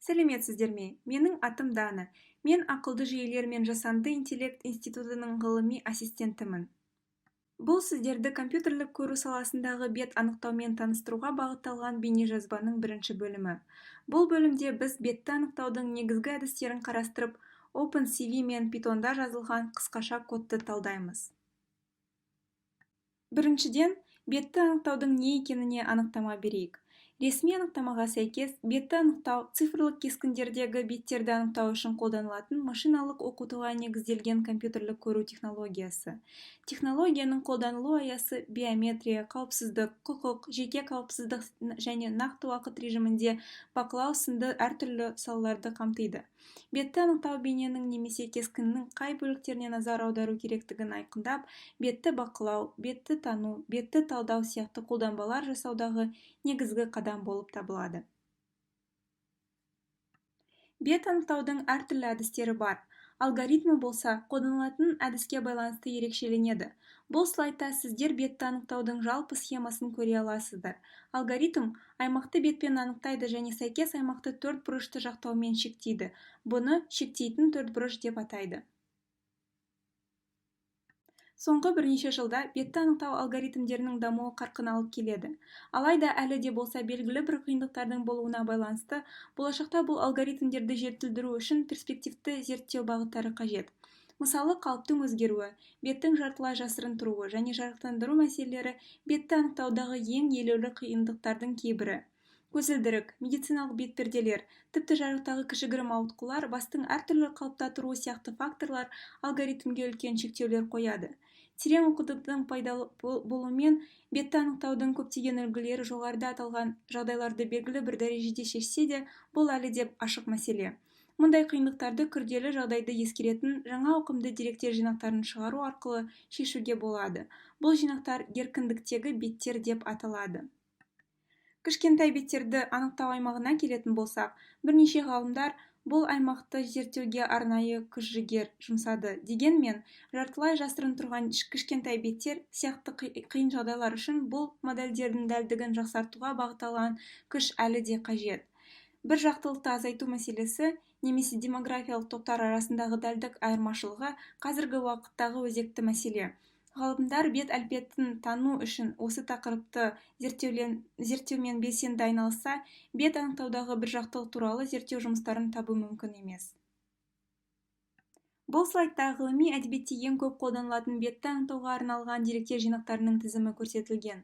Сәлеметсіздер ме? Менің атым Дана. Мен ақылды жүйелер мен жасанды интеллект институтының ғылыми ассистентімін. Бұл сіздерді компьютерлік көру саласындағы бет анықтаумен таныстыруға бағытталған бейнежазбаның бірінші бөлімі. Бұл бөлімде біз бетті анықтаудың негізгі әдістерін қарастырып, OpenCV мен Pythonда жазылған қысқаша кодты талдаймыз. Біріншіден, бетті анықтаудың не екеніне анықтама берейік. Ресми анықтамаға сәйкес, бетті анықтау цифрлық кескіндердегі беттерді анықтау үшін қолданылатын машиналық оқытуға негізделген компьютерлік көру технологиясы. Технологияның қолданылу аясы биометрия, қауіпсіздік, құқық, жеке қауіпсіздік және нақты уақыт режимінде бақылау сынды әртүрлі салаларды қамтиды. Бетті анықтау бейненің немесе кескіннің қай бөліктеріне назар аудару керектігін айқындап, бетті бақылау, бетті тану, бетті талдау сияқты қолданбалар жасаудағы негізгі қадам болып табылады. Бет анықтаудың әртүрлі әдістері бар. Алгоритмі болса, қолданылатын әдіске байланысты ерекшеленеді. Бұл слайдта сіздер бетті анықтаудың жалпы схемасын көре аласыздар. Алгоритм аймақты бетпен анықтайды және сәйкес аймақты төртбұрышты жақтаумен шектейді. Бұны шектейтін төртбұрыш деп атайды. Соңғы бірнеше жылда бетті анықтау алгоритмдерінің дамуы қарқын алып келеді. Алайда әлі де болса белгілі бір қиындықтардың болуына байланысты, болашақта бұл алгоритмдерді жетілдіру үшін перспективті зерттеу бағыттары қажет. Мысалы, қалыптың өзгеруі, беттің жартылай жасырын тұруы және жарықтандыру мәселелері бетті анықтаудағы ең елеулі қиындықтардың кейбірі. Көзілдірік, медициналық бетперделер, тіпті жарықтағы кішігірім ауытқулар, бастың әртүрлі қалыпта тұруы сияқты факторлар алгоритмге үлкен шектеулер қояды. Терең оқытудың пайдалы болуымен бетті анықтаудың көптеген үлгілері жоғарыда аталған жағдайларды белгілі бір дәрежеде шешсе де, бұл әлі де ашық мәселе. Мұндай қиындықтарды күрделі жағдайды ескеретін жаңа ауқымды деректер жинақтарын шығару арқылы шешуге болады. Бұл жинақтар еркіндіктегі беттер деп аталады. Кішкентай беттерді анықтау аймағына келетін болсақ, бірнеше ғалымдар бұл аймақты зерттеуге арнайы күш-жігер жұмсады. Дегенмен, жартылай жасырын тұрған кішкентай беттер сияқты қиын жағдайлар үшін бұл модельдердің дәлдігін жақсартуға бағытталған күш әлі де қажет. Бір жақтылықты азайту мәселесі немесе демографиялық топтар арасындағы дәлдік айырмашылығы қазіргі уақыттағы өзекті мәселе. Ғалымдар бет әлпетін тану үшін осы тақырыпты зерттеумен белсенді айналысса, бет анықтаудағы бір жақтылық туралы зерттеу жұмыстарын табу мүмкін емес. Бұл слайдта ғылыми әдебиетте ең көп қолданылатын бетті анықтауға арналған деректер жинақтарының тізімі көрсетілген.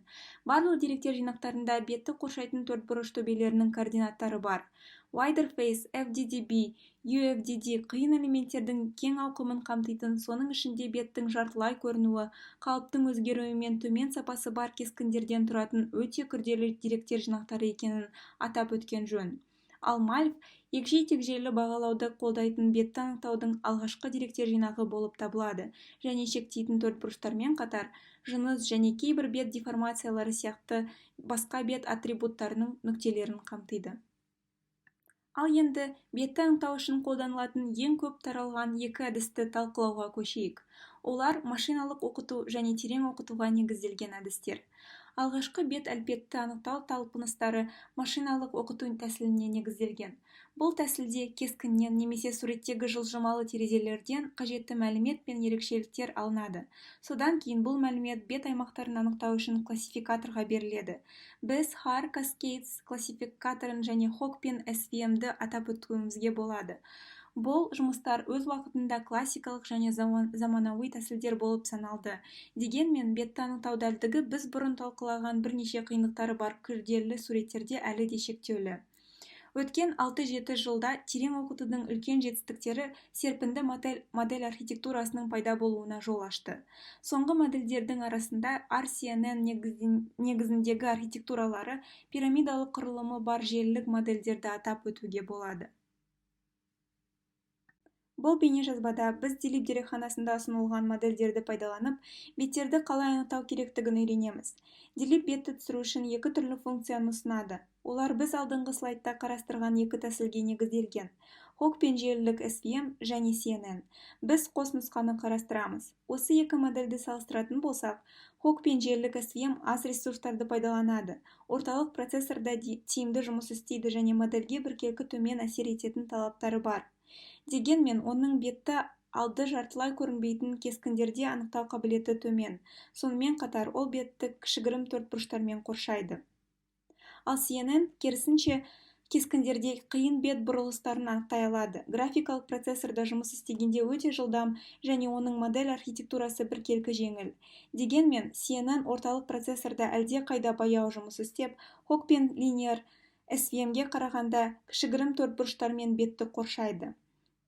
Барлық деректер жинақтарында бетті қоршайтын төртбұрыш төбелерінің координаттары бар. Widerface, FDDB, UFDD қиын элементтердің кең ауқымын қамтитын, соның ішінде беттің жартылай көрінуі, қалыптың өзгеруі мен төмен сапасы бар кескіндерден тұратын өте күрделі деректер жинақтары екенін атап өткен жөн. Ал MALF егжей-тегжейлі бағалауды қолдайтын бетті анықтаудың алғашқы деректер жинағы болып табылады және шектейтін төртбұрыштармен қатар жыныс және кейбір бет деформациялары сияқты басқа бет атрибуттарының нүктелерін қамтиды. Ал енді бетті анықтау үшін қолданылатын ең көп таралған екі әдісті талқылауға көшейік. Олар машиналық оқыту және терең оқытуға негізделген әдістер. Алғашқы бет әлпетті анықтау талпыныстары машиналық оқыту тәсіліне негізделген. Бұл тәсілде кескіннен немесе суреттегі жылжымалы терезелерден қажетті мәлімет пен ерекшеліктер алынады. Содан кейін бұл мәлімет бет аймақтарын анықтау үшін классификаторға беріледі. Біз HAR Cascades классификаторын және HOG пен SVM-ді атап өтуімізге болады. Бұл жұмыстар өз уақытында классикалық және заманауи тәсілдер болып саналды. Дегенмен, бетті анықтау дәлдігі біз бұрын талқылаған бірнеше қиындықтары бар күрделі суреттерде әлі де шектеулі. Өткен 6-7 жылда терең оқытудың үлкен жетістіктері серпінді модель архитектурасының пайда болуына жол ашты. Соңғы модельдердің арасында RCNN негізіндегі архитектуралары, пирамидалық құрылымы бар желілік модельдерді атап өтуге болады. Бұл бейнежазбада біз Dilip дерекханасында ұсынылған модельдерді пайдаланып, беттерді қалай анықтау керектігін үйренеміз. Dilip бетті түсіру үшін екі түрлі функцияны ұсынады. Олар біз алдыңғы слайдта қарастырған екі тәсілге негізделген: HOG пен желілік SVM және CNN. Біз қос нұсқаны қарастырамыз. Осы екі модельді салыстыратын болсақ, HOG пен желілік SVM аз ресурстарды пайдаланады, орталық процессорда тиімді жұмыс істейді және модельге біркелкі төмен әсер ететін талаптары бар. Дегенмен, оның бетті алды жартылай көрінбейтін кескіндерде анықтау қабілеті төмен. Сонымен қатар, ол бетті кішігірім төртбұрыштармен қоршайды. Ал CNN, керісінше, кескіндерде қиын бет бұрылыстарын анықтай алады. Графикалық процессорда жұмыс істегенде өте жылдам және оның модель архитектурасы біркелкі жеңіл. Дегенмен, CNN орталық процессорда әлде қайда баяу жұмыс істеп, HOG пен линейр SVM-ге қарағанда кішігірім төртбұрыштармен бетті қоршайды.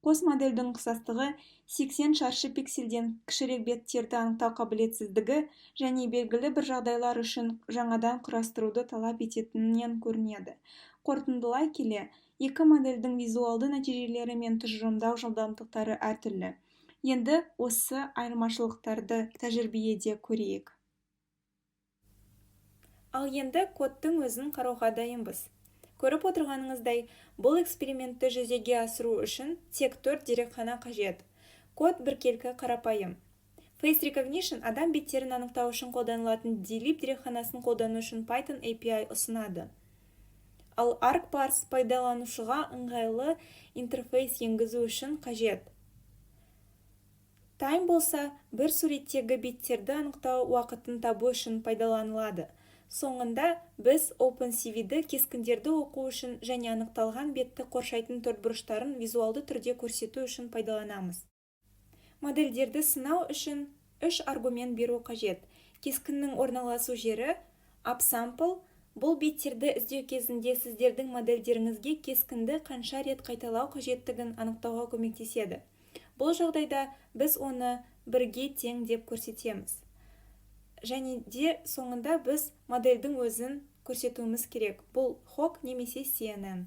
Қос модельдің ұқсастығы 80 шаршы пикселден кішірек беттерді анықтау қабілетсіздігі және белгілі бір жағдайлар үшін жаңадан құрастыруды талап ететінінен көрінеді. Қорытындылай келе, екі модельдің визуалды нәтижелері мен тұжырымдау жылдамдықтары әртүрлі. Енді осы айырмашылықтарды тәжірибеде көрейік. Ал енді кодтың өзін қарауға дайынбыз. Көріп отырғаныңыздай, бұл экспериментті жүзеге асыру үшін тек 4 дерекхана қажет. Код біркелкі қарапайым. Face Recognition адам беттерін анықтау үшін қолданылатын Dilip дерекханасын қолдану үшін Python API ұсынады. Ал ArcParse пайдаланушыға ыңғайлы интерфейс енгізу үшін қажет. Time болса, бір суреттегі беттерді анықтау уақытын табу үшін пайдаланылады. Соңында біз OpenCV-ді кескіндерді оқу үшін және анықталған бетті қоршайтын төртбұрыштарын визуалды түрде көрсету үшін пайдаланамыз. Модельдерді сынау үшін 3 аргумент беру қажет. Кескіннің орналасу жері, upsample, бұл беттерді іздеу кезінде сіздердің модельдеріңізге кескінді қанша рет қайталау қажеттігін анықтауға көмектеседі. Бұл жағдайда біз оны 1-ге тең деп көрсетеміз. Және де соңында біз модельдің өзін көрсетуіміз керек. Бұл HOG немесе CNN.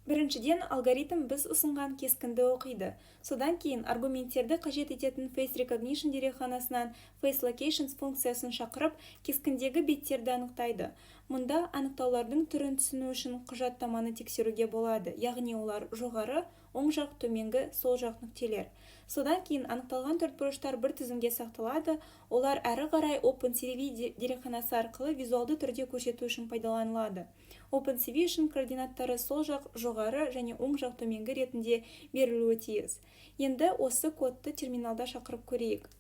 Біріншіден, алгоритм біз ұсынған кескінді оқиды. Содан кейін аргументтерді қажет ететін Face Recognition дерекханасынан Face Locations функциясын шақырып, кескіндегі беттерді анықтайды. Мұнда анықтаулардың түрін түсіну үшін құжаттаманы тексеруге болады, яғни олар жоғары, оң жақ, төменгі, сол жақ нүктелер. Содан кейін анықталған төртбұрыштар бір тізімге сақталады, олар әрі қарай OpenCV дерекханасы арқылы визуалды түрде көрсету үшін пайдаланылады. OpenCV үшін координаттары сол жақ, жоғары және оң жақ, төменгі ретінде берілуі тиіс. Енді осы кодты терминалда шақырып көрейік.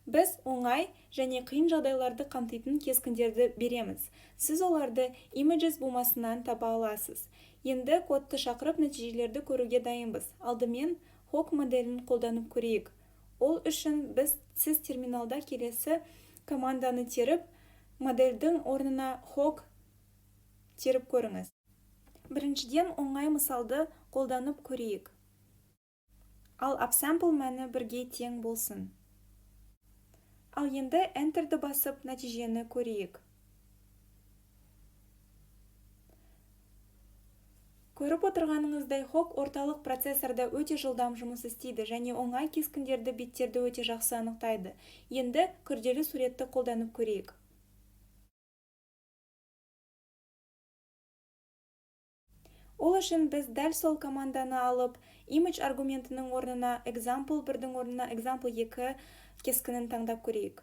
Біз оңай және қиын жағдайларды қамтитын кескіндерді береміз. Сіз оларды Images бумасынан таба аласыз. Енді кодты шақырып нәтижелерді көруге дайынбыз. Алдымен HOG моделін қолданып көрейік. Ол үшін сіз терминалда келесі команданы теріп, модельдің орнына HOG теріп көріңіз. Біріншіден оңай мысалды қолданып көрейік. Ал upsample мәні 1-ге тең болсын. Ал енді Enter'ді басып нәтижені көрейік. Көріп отырғаныңыздай, HOG орталық процессорда өте жылдам жұмыс істейді және оңай кескіндерді беттерді өте жақсы анықтайды. Енді күрделі суретті қолданып көрейік. Ол үшін біз дәл сол команданы алып, image аргументінің орнына example 1-дің орнына example 2 кескінін таңдап көрейік.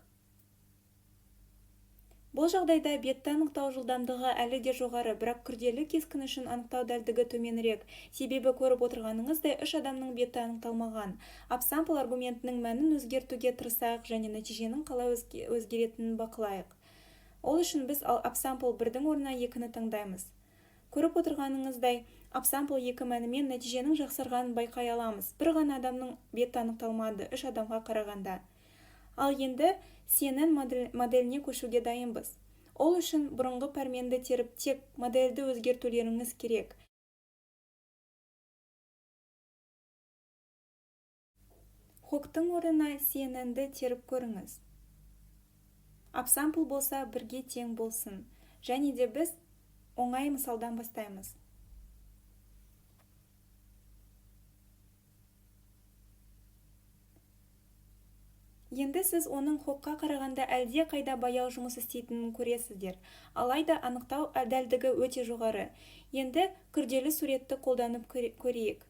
Бұл жағдайда бетті анықтау жылдамдығы әлі де жоғары, бірақ күрделі кескін үшін анықтау дәлдігі төменірек. Себебі көріп отырғаныңыздай 3 адамның беті анықталмаған. Upsample аргументінің мәнін өзгертуге тырысайық және нәтиженің қалай өзгеретінін бақылайық. Ол үшін біз upsample 1-дің орнына 2-ні таңдаймыз. Көріп отырғаныңыздай, upsample 2 мәнімен нәтиженің жақсарғанын байқай аламыз. Бір ғана адамның беті анықталмады, 3 адамға қарағанда. Ал енді CNN моделіне көшуге дайынбыз. Ол үшін бұрынғы пәрменді теріп тек модельді өзгертулеріңіз керек. HOG-тың орнына CNN-ді теріп көріңіз. Upsample болса 1-ге тең болсын. Және де біз оңай мысалдан бастаймыз. Енді сіз оның хокқа қарағанда әлде қайда баяу жұмыс істейтінін көресіздер, алайда анықтау дәлдігі өте жоғары. Енді күрделі суретті қолданып көрейік.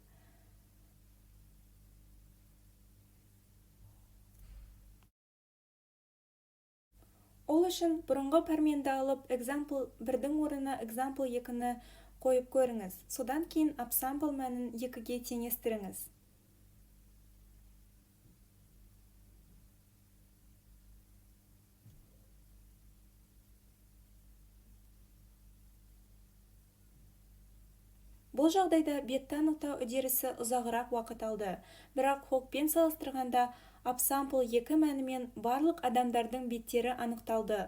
Ол үшін бұрынғы пәрменді алып, example 1-дің орнына example 2-ні қойып көріңіз. Содан кейін upsample мәнін 2-ге теңестіріңіз. Бұл жағдайда бетті анықтау үдерісі ұзағырақ уақыт алды, бірақ хокпен салыстырғанда upsample 2 мәнімен барлық адамдардың беттері анықталды.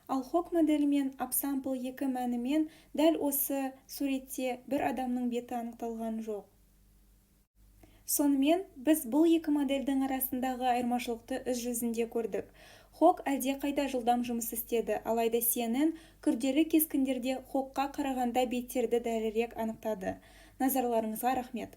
Ал хок моделімен upsample 2 мәнімен дәл осы суретте бір адамның беті анықталған жоқ. Сонымен, біз бұл екі модельдің арасындағы айырмашылықты іс жүзінде көрдік. Хок әлде қайда жылдам жұмыс істеді, алайда CNN күрделі кескіндерде хокқа қарағанда беттерді дәлірек анықтады. Назарларыңызға рахмет.